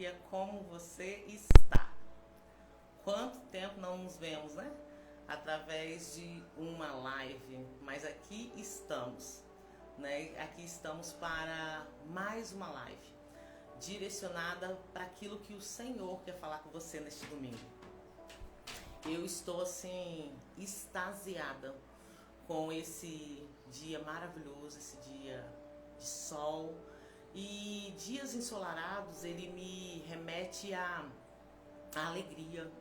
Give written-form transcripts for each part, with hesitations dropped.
dia, como você está? Quanto tempo não nos vemos, né? Através de uma live, mas aqui estamos, né? Aqui estamos para mais uma live, direcionada para aquilo que o Senhor quer falar com você neste domingo. Eu estou assim, extasiada com esse dia maravilhoso, esse dia de sol. E dias ensolarados, ele me remete à alegria,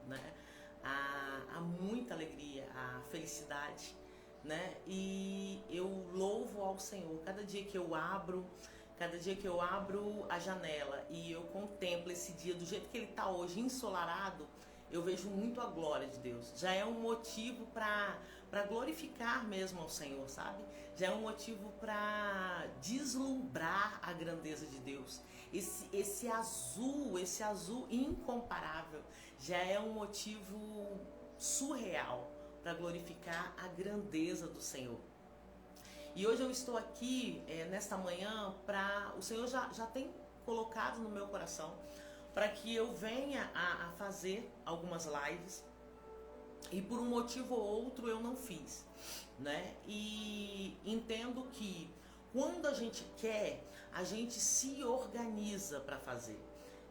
né? A muita alegria, a felicidade, né? E eu louvo ao Senhor cada dia que eu abro, a janela e eu contemplo esse dia do jeito que ele está hoje, ensolarado, eu vejo muito a glória de Deus. Já é um motivo para glorificar mesmo ao Senhor, sabe? Já é um motivo para deslumbrar a grandeza de Deus. Esse azul incomparável, já é um motivo surreal para glorificar a grandeza do Senhor. E hoje eu estou aqui nesta manhã para... O Senhor já tem colocado no meu coração para que eu venha a fazer algumas lives, e por um motivo ou outro eu não fiz, né? E entendo que quando a gente quer, a gente se organiza para fazer.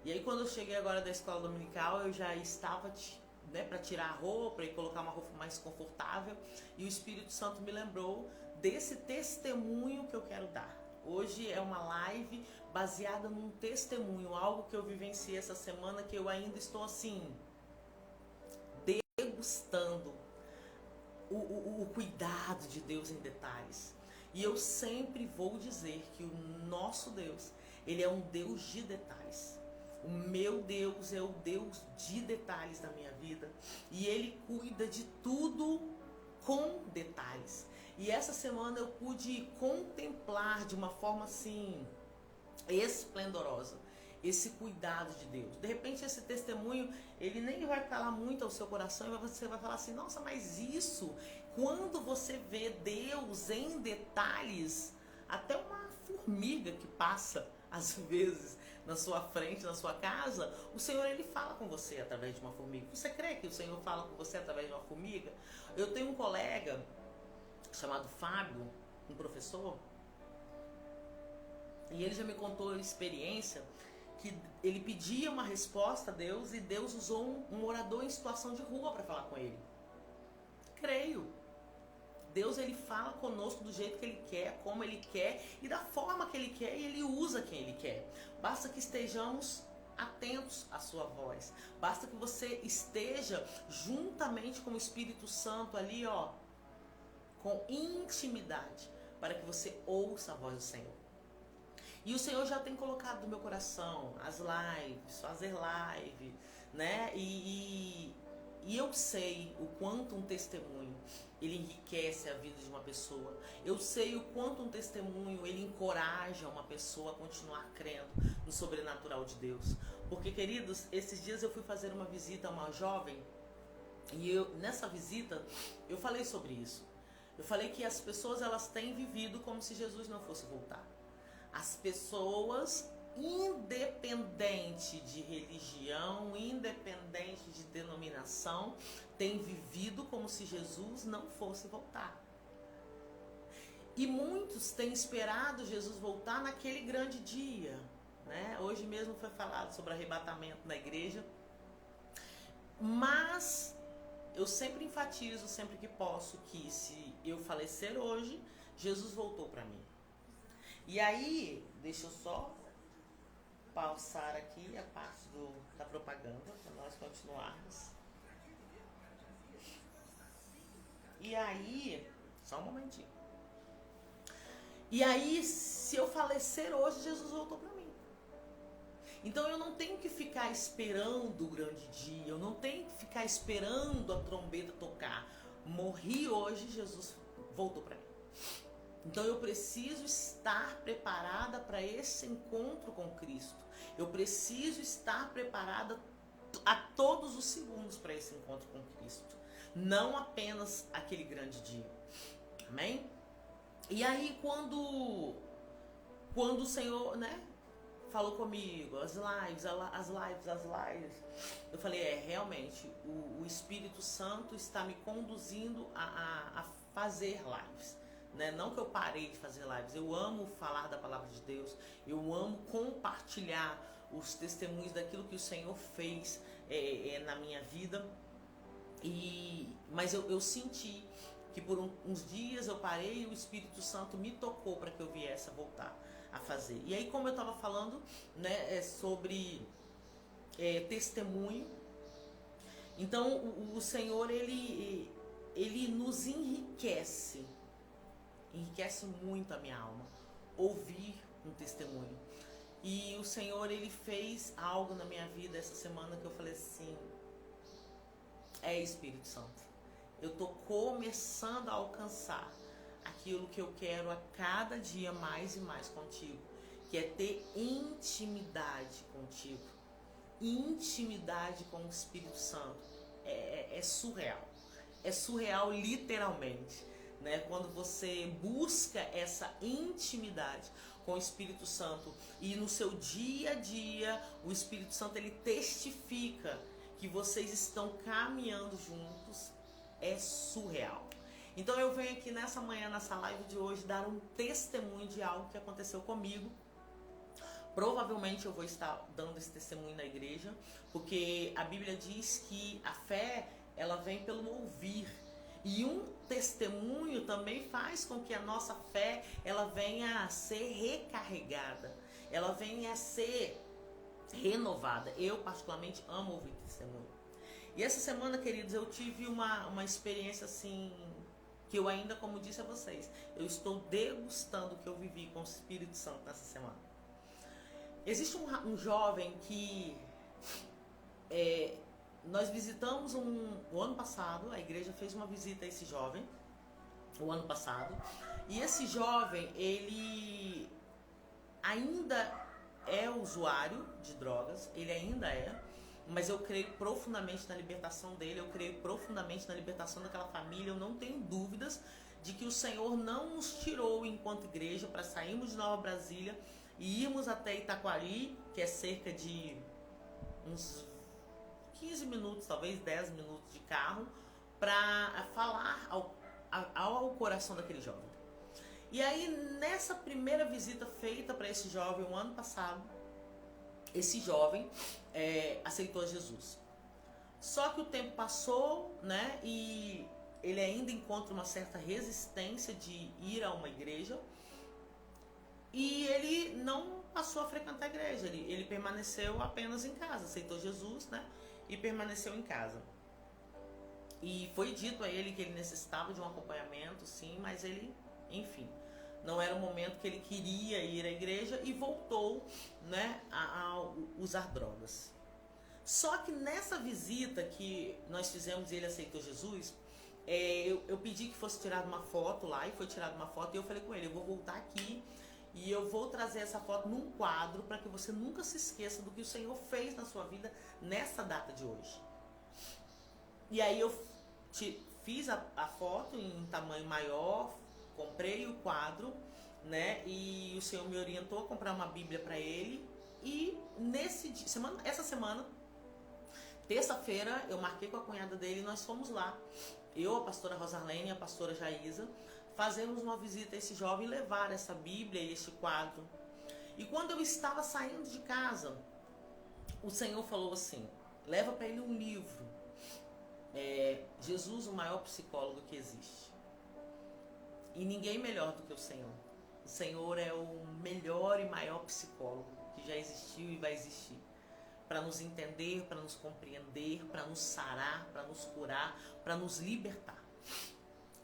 E aí quando eu cheguei agora da escola dominical, eu já estava para tirar a roupa e colocar uma roupa mais confortável, e o Espírito Santo me lembrou desse testemunho que eu quero dar. Hoje é uma live baseada num testemunho, algo que eu vivenciei essa semana, que eu ainda estou assim, degustando o cuidado de Deus em detalhes. E eu sempre vou dizer que o nosso Deus, ele é um Deus de detalhes. O meu Deus é o Deus de detalhes da minha vida, e ele cuida de tudo com detalhes. E essa semana eu pude contemplar de uma forma assim esplendorosa esse cuidado de Deus. De repente esse testemunho, ele nem vai falar muito ao seu coração, e você vai falar assim: nossa, mas isso, quando você vê Deus em detalhes, até uma formiga que passa às vezes na sua frente, na sua casa, o Senhor, ele fala com você através de uma formiga. Você crê que o Senhor fala com você através de uma formiga? Eu tenho um colega chamado Fábio, um professor, e ele já me contou a experiência que ele pedia uma resposta a Deus, e Deus usou um morador em situação de rua para falar com ele. Creio. Deus, ele fala conosco do jeito que ele quer, como ele quer e da forma que ele quer, e ele usa quem ele quer. Basta que estejamos atentos à sua voz. Basta que você esteja juntamente com o Espírito Santo ali, ó, com intimidade, para que você ouça a voz do Senhor. E o Senhor já tem colocado no meu coração as lives, fazer live, né? E eu sei o quanto um testemunho, ele enriquece a vida de uma pessoa. Eu sei o quanto um testemunho, ele encoraja uma pessoa a continuar crendo no sobrenatural de Deus. Porque, queridos, esses dias eu fui fazer uma visita a uma jovem, e nessa visita eu falei sobre isso. Eu falei que as pessoas, elas têm vivido como se Jesus não fosse voltar. As pessoas, independente de religião, independente de denominação, têm vivido como se Jesus não fosse voltar. E muitos têm esperado Jesus voltar naquele grande dia, né? Hoje mesmo foi falado sobre arrebatamento na igreja. Mas eu sempre enfatizo, sempre que posso, que se eu falecer hoje, Jesus voltou para mim. E aí, deixa eu só pausar aqui a parte da propaganda, para nós continuarmos. E aí, só um momentinho. E aí, se eu falecer hoje, Jesus voltou para mim. Então eu não tenho que ficar esperando o grande dia, eu não tenho que ficar esperando a trombeta tocar. Morri hoje, Jesus voltou para mim. Então eu preciso estar preparada para esse encontro com Cristo. Eu preciso estar preparada a todos os segundos para esse encontro com Cristo. Não apenas aquele grande dia. Amém? E aí quando o Senhor, né, falou comigo, as lives. Eu falei, realmente, o Espírito Santo está me conduzindo a fazer lives. Né? Não que eu parei de fazer lives, eu amo falar da palavra de Deus, eu amo compartilhar os testemunhos daquilo que o Senhor fez na minha vida. Mas eu senti que por uns dias eu parei e o Espírito Santo me tocou para que eu viesse a voltar a fazer. E aí, como eu estava falando, né, sobre testemunho, então o Senhor, ele nos enriquece muito a minha alma, ouvir um testemunho. E o Senhor, ele fez algo na minha vida essa semana que eu falei assim, Espírito Santo, eu tô começando a alcançar aquilo que eu quero a cada dia mais e mais contigo, que é ter intimidade contigo, intimidade com o Espírito Santo. É surreal literalmente, né? Quando você busca essa intimidade com o Espírito Santo e no seu dia a dia o Espírito Santo, ele testifica que vocês estão caminhando juntos, é surreal. Então eu venho aqui nessa manhã, nessa live de hoje, dar um testemunho de algo que aconteceu comigo. Provavelmente eu vou estar dando esse testemunho na igreja, porque a Bíblia diz que a fé, ela vem pelo ouvir. E um testemunho também faz com que a nossa fé, ela venha a ser recarregada, ela venha a ser renovada. Eu particularmente amo ouvir testemunho. E essa semana, queridos, eu tive uma experiência assim, que eu ainda, como disse a vocês, eu estou degustando o que eu vivi com o Espírito Santo nessa semana. Existe um jovem que nós visitamos o ano passado, a igreja fez uma visita a esse jovem o ano passado, e esse jovem, ele ainda é usuário de drogas, ele ainda mas eu creio profundamente na libertação dele, eu creio profundamente na libertação daquela família. Eu não tenho dúvidas de que o Senhor não nos tirou enquanto igreja para sairmos de Nova Brasília e irmos até Itaquari, que é cerca de uns 15 minutos, talvez 10 minutos de carro, para falar ao coração daquele jovem. E aí, nessa primeira visita feita para esse jovem o ano passado, esse jovem aceitou Jesus. Só que o tempo passou, né? E ele ainda encontra uma certa resistência de ir a uma igreja. E ele não passou a frequentar a igreja. Ele permaneceu apenas em casa. Aceitou Jesus, né? E permaneceu em casa. E foi dito a ele que ele necessitava de um acompanhamento, sim, mas ele, enfim, não era o momento que ele queria ir à igreja e voltou, né, a usar drogas. Só que nessa visita que nós fizemos e ele aceitou Jesus, eu pedi que fosse tirada uma foto lá, e foi tirada uma foto, e eu falei com ele, eu vou voltar aqui e eu vou trazer essa foto num quadro para que você nunca se esqueça do que o Senhor fez na sua vida nessa data de hoje. E aí eu fiz a foto em tamanho maior, comprei o quadro, né? E o Senhor me orientou a comprar uma Bíblia para ele. E essa semana, terça-feira, eu marquei com a cunhada dele e nós fomos lá. Eu, a pastora Rosalene e a pastora Jaísa, fazemos uma visita a esse jovem e levar essa Bíblia e esse quadro. E quando eu estava saindo de casa, o Senhor falou assim, leva para ele um livro. Jesus, o maior psicólogo que existe. E ninguém melhor do que o Senhor. O Senhor é o melhor e maior psicólogo que já existiu e vai existir. Para nos entender, para nos compreender, para nos sarar, para nos curar, para nos libertar.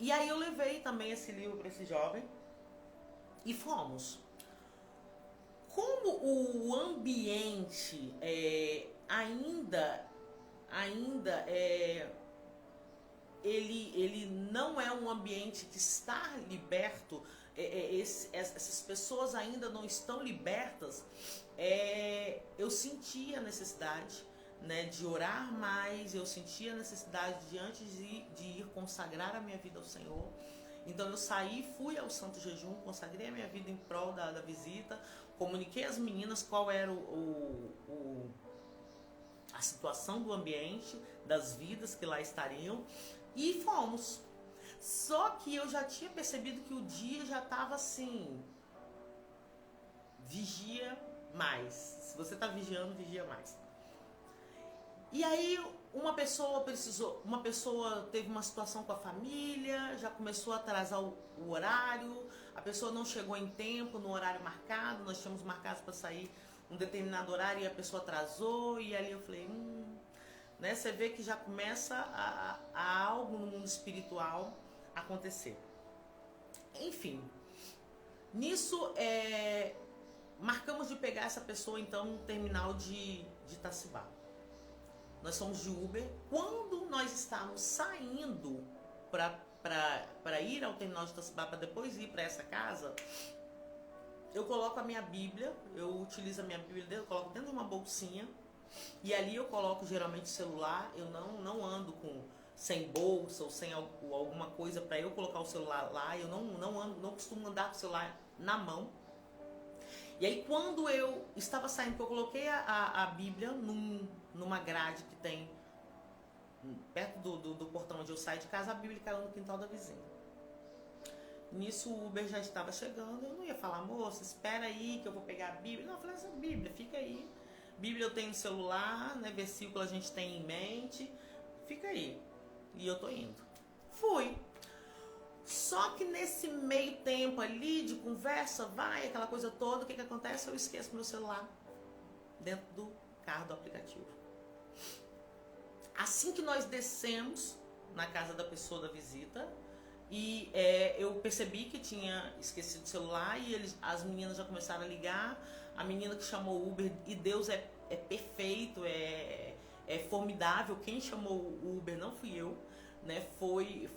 E aí eu levei também esse livro para esse jovem e fomos. Como o ambiente ele não é um ambiente que está liberto, essas pessoas ainda não estão libertas, eu senti a necessidade, né, de orar mais, eu senti a necessidade de antes de ir consagrar a minha vida ao Senhor, Então eu saí, fui ao santo jejum, consagrei a minha vida em prol da visita, comuniquei às meninas qual era a situação do ambiente, das vidas que lá estariam, e fomos. Só que eu já tinha percebido que o dia já estava assim, vigia mais. Se você está vigiando, vigia mais. E aí uma pessoa teve uma situação com a família, já começou a atrasar o horário, a pessoa não chegou em tempo no horário marcado, nós tínhamos marcado para sair um determinado horário e a pessoa atrasou, e ali eu falei, né? Você vê que já começa a algo no mundo espiritual acontecer. Enfim, nisso marcamos de pegar essa pessoa então no terminal de Itacibá. Nós fomos de Uber. Quando nós estávamos saindo para ir ao terminal de Itacibá, para depois ir para essa casa, eu coloco a minha Bíblia, eu utilizo a minha Bíblia, eu coloco dentro de uma bolsinha, e ali eu coloco geralmente o celular. Eu não ando sem bolsa ou sem alguma coisa para eu colocar o celular lá. Eu não costumo andar com o celular na mão. E aí quando eu estava saindo, eu coloquei a Bíblia numa grade que tem perto do portão onde eu saio de casa, a Bíblia caiu no quintal da vizinha. Nisso o Uber já estava chegando, eu não ia falar, moça, espera aí que eu vou pegar a Bíblia. Não, eu falei, essa Bíblia, fica aí. Bíblia eu tenho no celular, né? Versículo a gente tem em mente, fica aí. E eu tô indo. Fui. Só que nesse meio tempo ali de conversa, vai, aquela coisa toda, o que acontece? Eu esqueço meu celular dentro do carro do aplicativo. Assim que nós descemos na casa da pessoa da visita, e eu percebi que tinha esquecido o celular, e as meninas já começaram a ligar. A menina que chamou o Uber, e Deus é perfeito, é formidável. Quem chamou o Uber não fui eu, né? Foi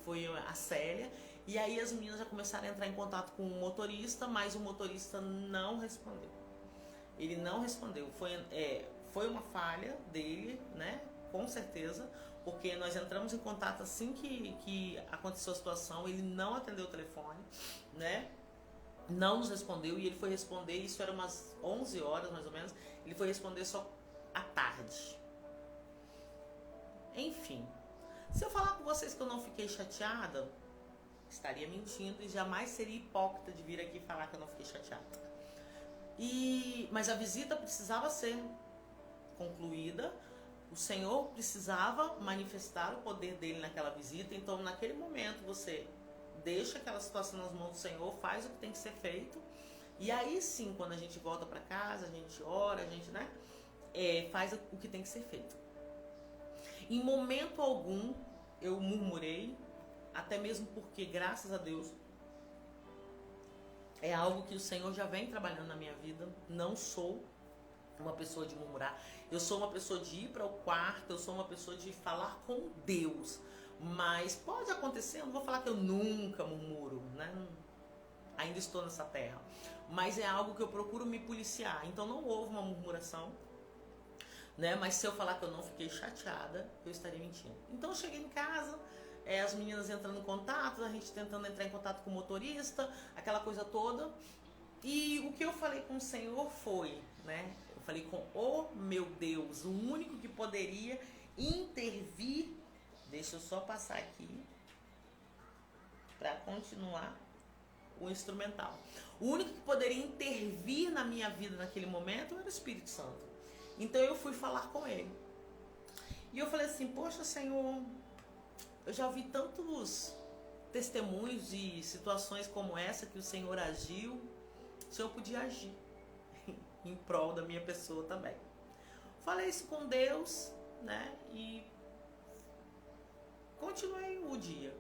a Célia. E aí as meninas já começaram a entrar em contato com o motorista, mas o motorista não respondeu. Ele não respondeu. Foi uma falha dele, né? Com certeza, porque nós entramos em contato assim que aconteceu a situação. Ele não atendeu o telefone, né? Não nos respondeu, e ele foi responder, isso era umas 11 horas mais ou menos, ele foi responder só à tarde. Enfim, se eu falar com vocês que eu não fiquei chateada, estaria mentindo, e jamais seria hipócrita de vir aqui falar que eu não fiquei chateada. Mas a visita precisava ser concluída, o Senhor precisava manifestar o poder dele naquela visita. Então naquele momento você deixa aquela situação nas mãos do Senhor, faz o que tem que ser feito, e aí sim, quando a gente volta para casa, a gente ora, a gente, né, faz o que tem que ser feito. Em momento algum eu murmurei, até mesmo porque, graças a Deus, é algo que o Senhor já vem trabalhando na minha vida. Não sou uma pessoa de murmurar, eu sou uma pessoa de ir para o quarto, eu sou uma pessoa de falar com Deus. Mas pode acontecer, eu não vou falar que eu nunca murmuro, né? Ainda estou nessa terra. Mas é algo que eu procuro me policiar. Então não houve uma murmuração, né? Mas se eu falar que eu não fiquei chateada, eu estaria mentindo. Então eu cheguei em casa, as meninas entrando em contato, a gente tentando entrar em contato com o motorista, aquela coisa toda. E o que eu falei com o Senhor foi, né? Eu falei com o meu Deus, o único que poderia intervir. Deixa eu só passar aqui para continuar o instrumental. O único que poderia intervir na minha vida naquele momento era o Espírito Santo. Então eu fui falar com ele. E eu falei assim, poxa Senhor, eu já vi tantos testemunhos de situações como essa que o Senhor agiu. O Senhor podia agir em prol da minha pessoa também. Falei isso com Deus, né? E continuei o dia.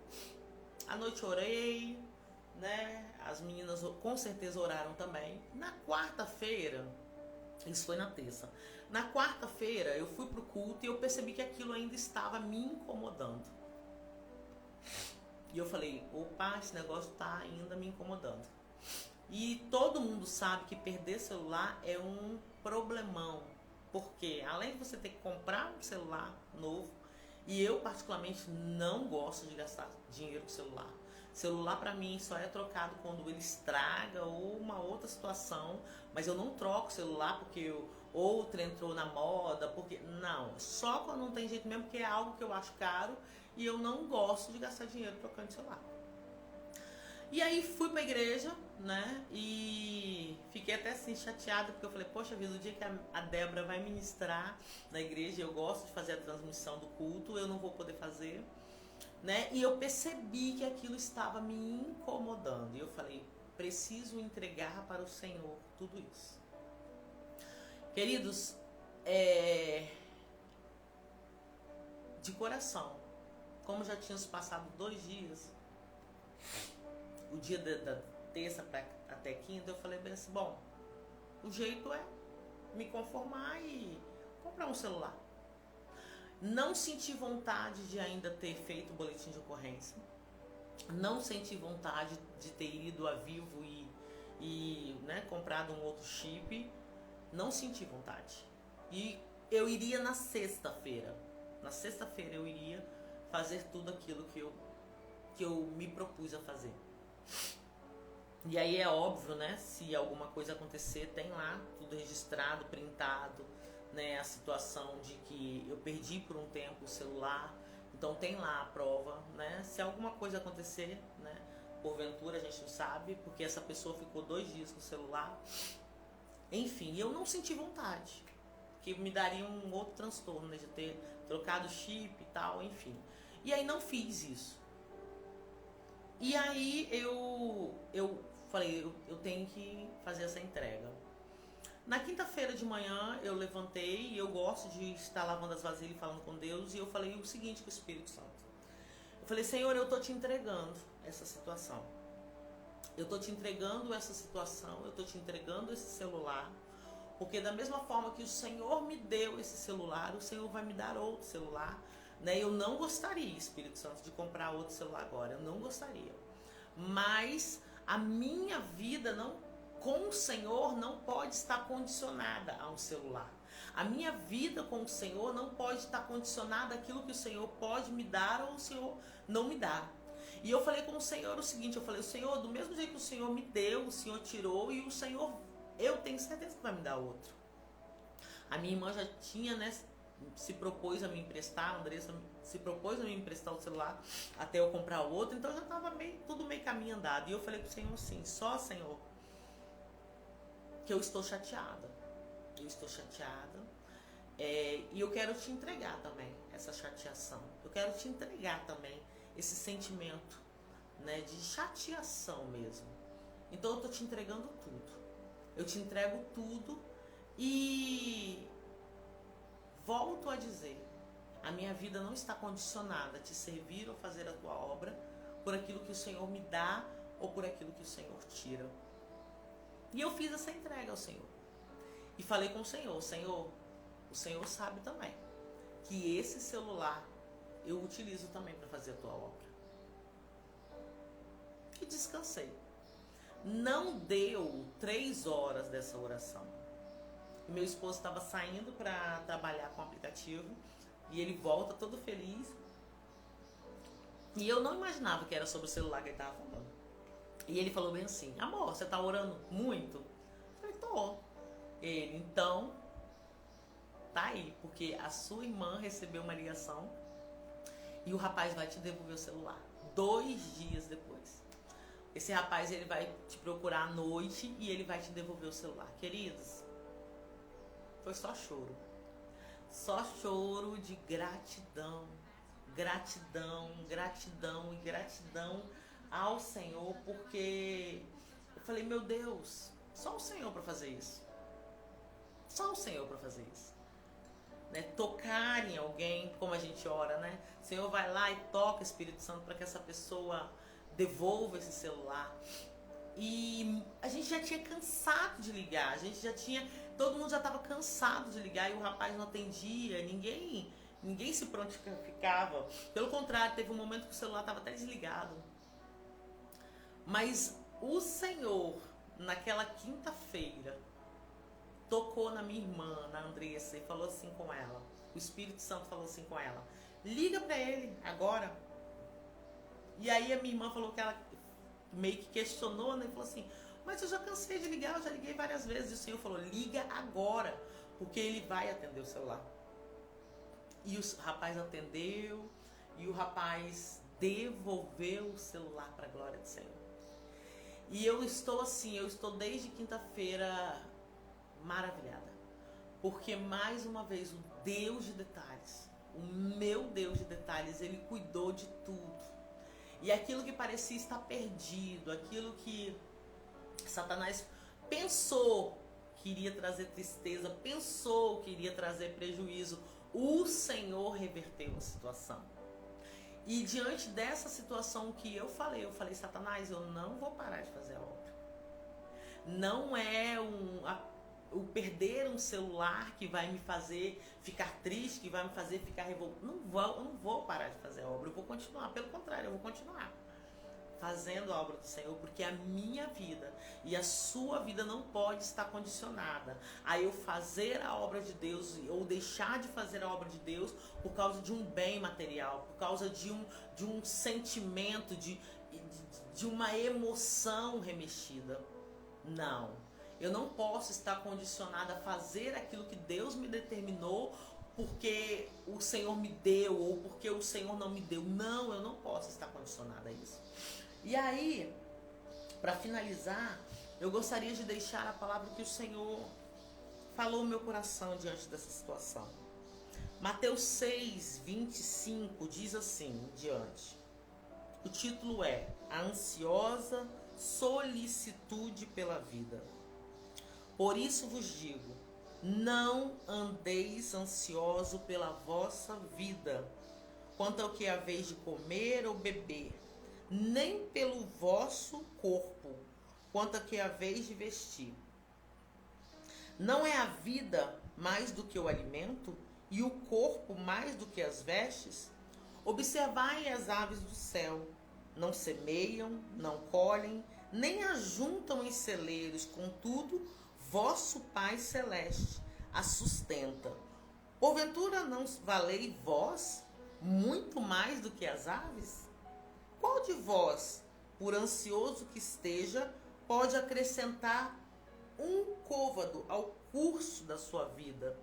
À noite orei, né? As meninas com certeza oraram também. Na quarta-feira, isso foi na terça. Na quarta-feira eu fui pro culto e eu percebi que aquilo ainda estava me incomodando. E eu falei, opa, esse negócio tá ainda me incomodando. E todo mundo sabe que perder celular é um problemão. Porque além de você ter que comprar um celular novo, e eu particularmente não gosto de gastar dinheiro com celular. Celular para mim só é trocado quando ele estraga ou uma outra situação, mas eu não troco celular porque outro entrou na moda, porque não, só quando não tem jeito mesmo, porque é algo que eu acho caro e eu não gosto de gastar dinheiro trocando celular. E aí fui pra igreja, né? E fiquei até assim chateada, porque eu falei, poxa vida, o dia que a Débora vai ministrar na igreja, eu gosto de fazer a transmissão do culto, eu não vou poder fazer, né? E eu percebi que aquilo estava me incomodando. E eu falei, preciso entregar para o Senhor tudo isso. Queridos, de coração, como já tínhamos passado 2 dias, o dia da terça até quinta, eu falei bem assim, bom, o jeito é me conformar e comprar um celular. Não senti vontade de ainda ter feito o boletim de ocorrência. Não senti vontade de ter ido a Vivo e né, comprado um outro chip. Não senti vontade. E eu iria na sexta-feira. Na sexta-feira eu iria fazer tudo aquilo que eu me propus a fazer. E aí é óbvio, né? Se alguma coisa acontecer, tem lá tudo registrado, printado, né? A situação de que eu perdi por um tempo o celular. Então tem lá a prova, né? Se alguma coisa acontecer, né? Porventura a gente não sabe, porque essa pessoa ficou 2 dias com o celular. Enfim, eu não senti vontade, que me daria um outro transtorno, né? De ter trocado chip e tal, enfim. E aí não fiz isso. E aí eu falei, eu tenho que fazer essa entrega. Na quinta-feira de manhã eu levantei e eu gosto de estar lavando as vasilhas e falando com Deus. E eu falei o seguinte com o Espírito Santo. Eu falei, Senhor, eu tô te entregando essa situação. Eu tô te entregando essa situação, eu tô te entregando esse celular. Porque da mesma forma que o Senhor me deu esse celular, o Senhor vai me dar outro celular. Né? Eu não gostaria, Espírito Santo, de comprar outro celular agora. Eu não gostaria. Mas a minha vida com o Senhor não pode estar condicionada a um celular. A minha vida com o Senhor não pode estar condicionada àquilo que o Senhor pode me dar ou o Senhor não me dá. E eu falei com o Senhor o seguinte, eu falei, Senhor, do mesmo jeito que o Senhor me deu, o Senhor tirou e o Senhor, eu tenho certeza que vai me dar outro. A minha irmã já tinha, né, se propôs a me emprestar, a Andressa se propôs a me emprestar o celular até eu comprar o outro, então já estava tudo meio caminho andado. E eu falei pro Senhor assim, só Senhor, que eu estou chateada. Eu estou chateada e eu quero te entregar também essa chateação. Eu quero te entregar também esse sentimento, né, de chateação mesmo. Então eu estou te entregando tudo. Eu te entrego tudo e volto a dizer, a minha vida não está condicionada a te servir ou fazer a tua obra por aquilo que o Senhor me dá ou por aquilo que o Senhor tira. E eu fiz essa entrega ao Senhor. E falei com o Senhor, Senhor, o Senhor sabe também que esse celular eu utilizo também para fazer a tua obra. E descansei. Não deu 3 horas dessa oração. Meu esposo estava saindo para trabalhar com o aplicativo e ele volta todo feliz. E eu não imaginava que era sobre o celular que ele estava falando. E ele falou bem assim, amor, você está orando muito? Eu falei, tô. Ele, então, tá aí, porque a sua irmã recebeu uma ligação e o rapaz vai te devolver o celular 2 dias depois. Esse rapaz, ele vai te procurar à noite e ele vai te devolver o celular. Queridos, foi só choro. Só choro de gratidão. Gratidão, gratidão e gratidão ao Senhor, porque eu falei, meu Deus, só o Senhor para fazer isso. Só o Senhor para fazer isso. Né? Tocar em alguém, como a gente ora, né? O Senhor vai lá e toca o Espírito Santo para que essa pessoa devolva esse celular. E a gente já tinha cansado de ligar, a gente já tinha, todo mundo já estava cansado de ligar e o rapaz não atendia, ninguém se prontificava. Pelo contrário, teve um momento que o celular estava até desligado. Mas o Senhor, naquela quinta-feira, tocou na minha irmã, na Andressa, e falou assim com ela. O Espírito Santo falou assim com ela, liga para ele agora. E aí a minha irmã falou que ela meio que questionou, né? E falou assim, mas eu já cansei de ligar, eu já liguei várias vezes. E o Senhor falou, liga agora, porque Ele vai atender o celular. E o rapaz atendeu, e o rapaz devolveu o celular para a glória do Senhor. E eu estou assim, eu estou desde quinta-feira maravilhada. Porque mais uma vez o Deus de detalhes, o meu Deus de detalhes, Ele cuidou de tudo. E aquilo que parecia estar perdido, aquilo que Satanás pensou que iria trazer tristeza, pensou que iria trazer prejuízo, o Senhor reverteu a situação. E diante dessa situação que eu falei, Satanás, eu não vou parar de fazer a obra. Não é o perder um celular que vai me fazer ficar triste, que vai me fazer ficar revoltado. Eu não vou parar de fazer a obra, eu vou continuar. Pelo contrário, eu vou continuar fazendo a obra do Senhor, porque a minha vida e a sua vida não pode estar condicionada a eu fazer a obra de Deus ou deixar de fazer a obra de Deus por causa de um bem material, por causa de um sentimento, de uma emoção remexida. Não, eu não posso estar condicionada a fazer aquilo que Deus me determinou porque o Senhor me deu ou porque o Senhor não me deu. Não, eu não posso estar condicionada a isso. E aí, para finalizar, eu gostaria de deixar a palavra que o Senhor falou no meu coração diante dessa situação. Mateus 6, 25 diz assim, diante. O título é A Ansiosa Solicitude pela Vida. Por isso vos digo, não andeis ansioso pela vossa vida, quanto ao que haveis de comer ou beber, nem pelo vosso corpo, quanto ao que haveis de vestir. Não é a vida mais do que o alimento, e o corpo mais do que as vestes? Observai as aves do céu, não semeiam, não colhem, nem ajuntam em celeiros, contudo, vosso Pai Celeste as sustenta. Porventura não valei vós muito mais do que as aves? Qual de vós, por ansioso que esteja, pode acrescentar um côvado ao curso da sua vida?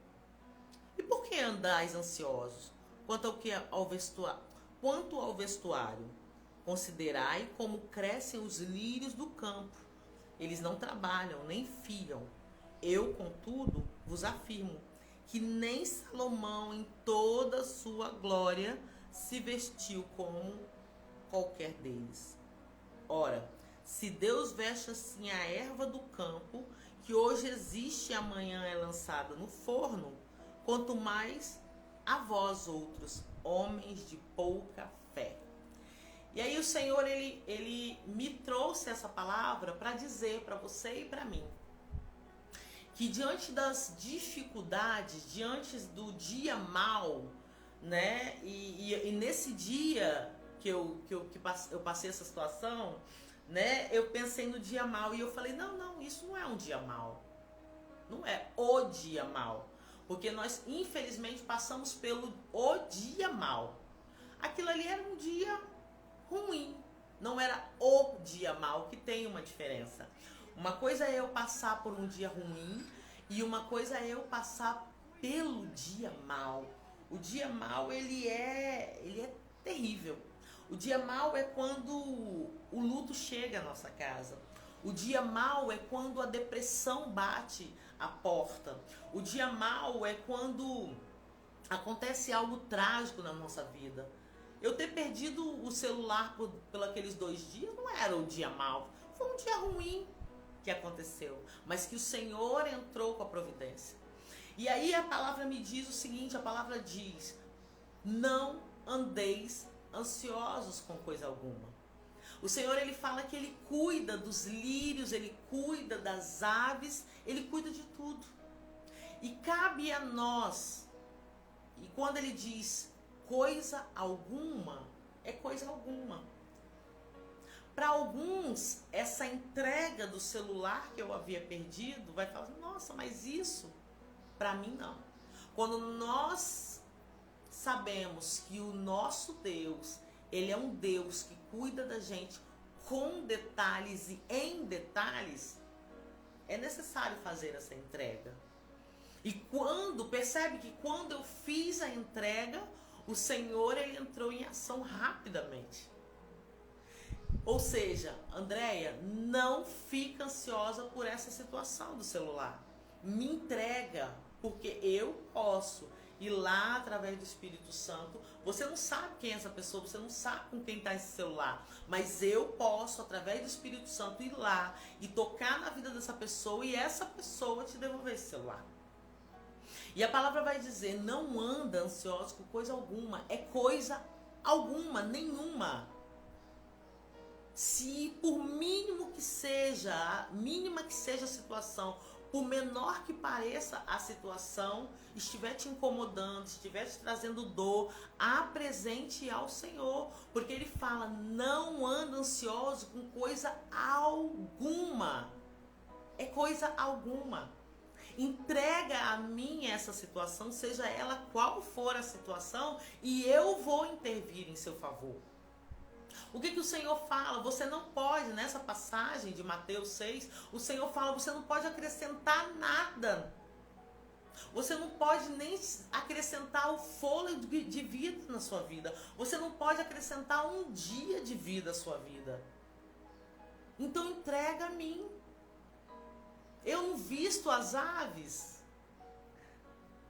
E por que andais ansiosos? Quanto ao vestuário, considerai como crescem os lírios do campo. Eles não trabalham, nem fiam. Eu, contudo, vos afirmo que nem Salomão, em toda a sua glória, se vestiu como qualquer deles. Ora, se Deus veste assim a erva do campo, que hoje existe e amanhã é lançada no forno, quanto mais a vós outros, homens de pouca fé. E aí o Senhor, ele me trouxe essa palavra para dizer para você e para mim, que diante das dificuldades, diante do dia mau, né? E nesse dia que eu passei essa situação, né? Eu pensei no dia mau e eu falei, não, isso não é um dia mau. Não é o dia mau. Porque nós, infelizmente, passamos pelo o dia mau. Aquilo ali era um dia ruim. Não era o dia mau, que tem uma diferença. Uma coisa é eu passar por um dia ruim e uma coisa é eu passar pelo dia mau. O dia mau, ele é terrível. O dia mau é quando o luto chega à nossa casa. O dia mau é quando a depressão bate a porta. O dia mau é quando acontece algo trágico na nossa vida. Eu ter perdido o celular por aqueles 2 dias não era o dia mau. Foi um dia ruim que aconteceu, mas que o Senhor entrou com a providência. E aí a palavra me diz o seguinte, a palavra diz, não andeis ansiosos com coisa alguma. O Senhor, ele fala que ele cuida dos lírios, ele cuida das aves, ele cuida de tudo. E cabe a nós, e quando ele diz coisa alguma, é coisa alguma. Para alguns, essa entrega do celular que eu havia perdido, vai falar, nossa, mas isso, para mim não. Quando nós sabemos que o nosso Deus, Ele é um Deus que cuida da gente com detalhes e em detalhes, é necessário fazer essa entrega. E percebe que quando eu fiz a entrega, o Senhor, ele entrou em ação rapidamente. Ou seja, Andréia, não fica ansiosa por essa situação do celular. Me entrega, porque eu posso ir lá através do Espírito Santo. Você não sabe quem é essa pessoa, você não sabe com quem está esse celular. Mas eu posso, através do Espírito Santo, ir lá e tocar na vida dessa pessoa e essa pessoa te devolver esse celular. E a palavra vai dizer, não anda ansioso com coisa alguma. É coisa alguma, nenhuma. Se por mínima que seja a situação, por menor que pareça a situação, estiver te incomodando, estiver te trazendo dor, apresente ao Senhor. Porque Ele fala, não anda ansioso com coisa alguma. É coisa alguma. Entrega a mim essa situação, seja ela qual for a situação, e eu vou intervir em seu favor. O que o Senhor fala? Você não pode, nessa passagem de Mateus 6, o Senhor fala, você não pode acrescentar nada. Você não pode nem acrescentar o fôlego de vida na sua vida. Você não pode acrescentar um dia de vida à sua vida. Então entrega a mim. Eu não visto as aves.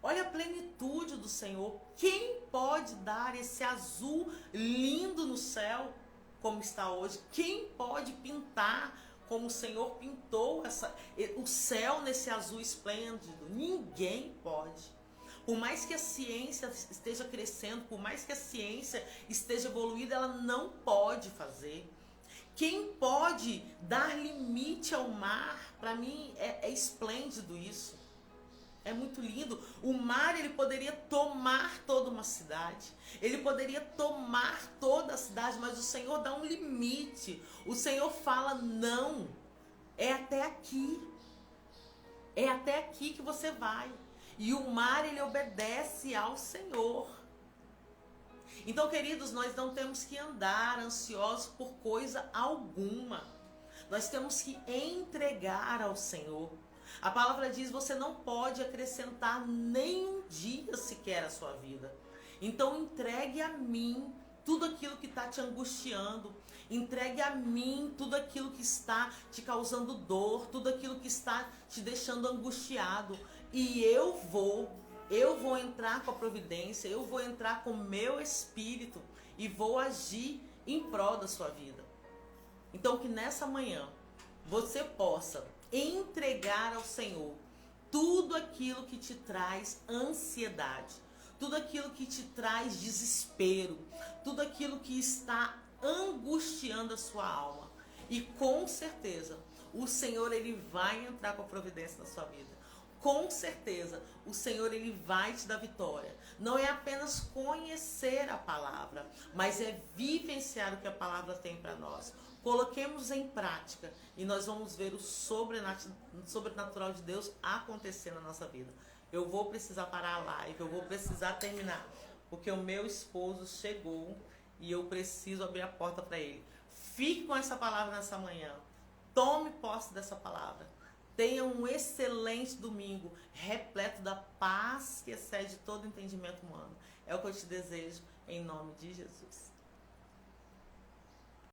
Olha a plenitude do Senhor. Quem pode dar esse azul lindo no céu, como está hoje? Quem pode pintar como o Senhor pintou o céu nesse azul esplêndido? Ninguém pode. Por mais que a ciência esteja crescendo, por mais que a ciência esteja evoluída, ela não pode fazer. Quem pode dar limite ao mar? Para mim é esplêndido isso. É muito lindo. O mar, ele poderia tomar toda uma cidade. Ele poderia tomar toda a cidade, mas o Senhor dá um limite. O Senhor fala, não. É até aqui. É até aqui que você vai. E o mar, ele obedece ao Senhor. Então, queridos, nós não temos que andar ansiosos por coisa alguma. Nós temos que entregar ao Senhor. A palavra diz, você não pode acrescentar nem um dia sequer à sua vida. Então, entregue a mim tudo aquilo que está te angustiando. Entregue a mim tudo aquilo que está te causando dor, tudo aquilo que está te deixando angustiado. E eu vou entrar com a providência, eu vou entrar com o meu espírito e vou agir em prol da sua vida. Então que nessa manhã você possa entregar ao Senhor tudo aquilo que te traz ansiedade, tudo aquilo que te traz desespero, tudo aquilo que está angustiando a sua alma. E com certeza o Senhor, ele vai entrar com a providência na sua vida. Com certeza, o Senhor, ele vai te dar vitória. Não é apenas conhecer a palavra, mas é vivenciar o que a palavra tem para nós. Coloquemos em prática e nós vamos ver o sobrenatural de Deus acontecer na nossa vida. Eu vou precisar parar a live, eu vou precisar terminar, porque o meu esposo chegou e eu preciso abrir a porta para ele. Fique com essa palavra nessa manhã. Tome posse dessa palavra. Tenha um excelente domingo, repleto da paz que excede todo entendimento humano. É o que eu te desejo, em nome de Jesus.